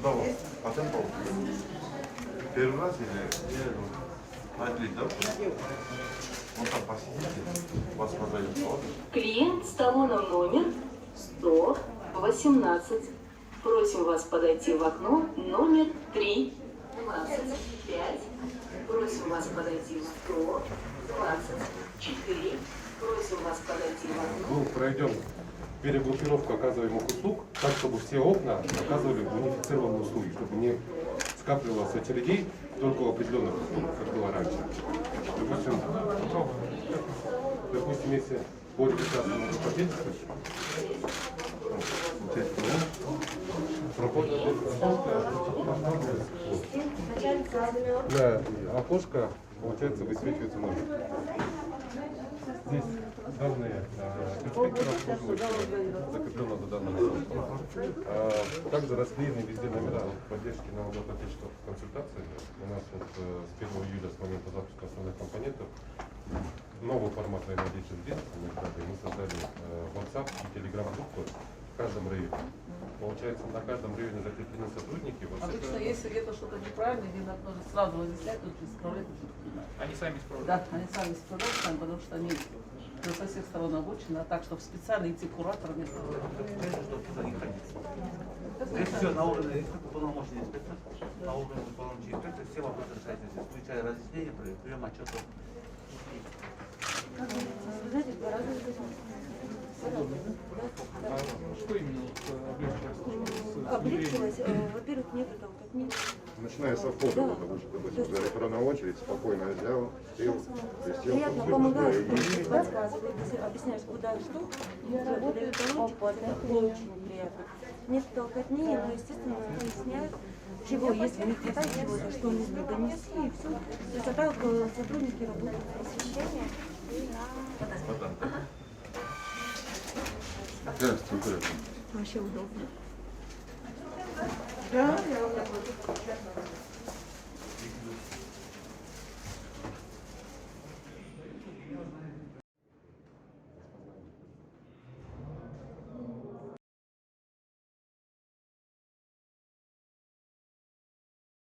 Право. А темпо? Первый раз или надлить, да? Вот там посидите, вас позовет. Клиент с талоном номер 118. Просим вас подойти в окно номер 325. Просим вас подойти в 124. Просим вас подойти в окно. Мы пройдем перегруппировку оказываемых услуг так, чтобы все окна оказывали унифицированные услуги, чтобы не скапливалось очередей только у определенных услуг, как было раньше. Допустим, если по регистрации поделиться, на окошко, получается, высвечивается номер. Здесь данные инспектора закреплено за данным инспектором. Также расклеены везде номера поддержки налогоплательщиков консультации. У нас вот с 1 июля, с момента запуска основных компонентов, новый формат взаимодействия с бизнесом. Мы создали WhatsApp и Telegram-группы в каждом районе. Получается, на каждом районе закреплены сотрудники. Вот обычно, если где-то что-то неправильно, где надо сразу вычислять, тут исправлять. Они сами справляются. Да, они сами справляются, потому что они со всех сторон обучены, а так, чтобы специально идти куратор вместо Здесь все на уровне полномочий инспектора, на уровне полномочий инспектора, все вопросы решаются здесь, включая разъяснение, прием отчетов. Знаете, два раза Что именно облегчилось? Во-первых, нет толкотни. Начиная со входа, потому что, допустим, за электронную очередь спокойно взял, сел, присел, Приятно помогают, подсказывают, объясняешь, куда что. Очень приятно. Нет толкотни, но, естественно, поясняют, чего, если не хватает чего-то, что нужно донести, и все. То есть, а так сотрудники работают. Освещение и Здравствуйте. вообще удобно. Да, я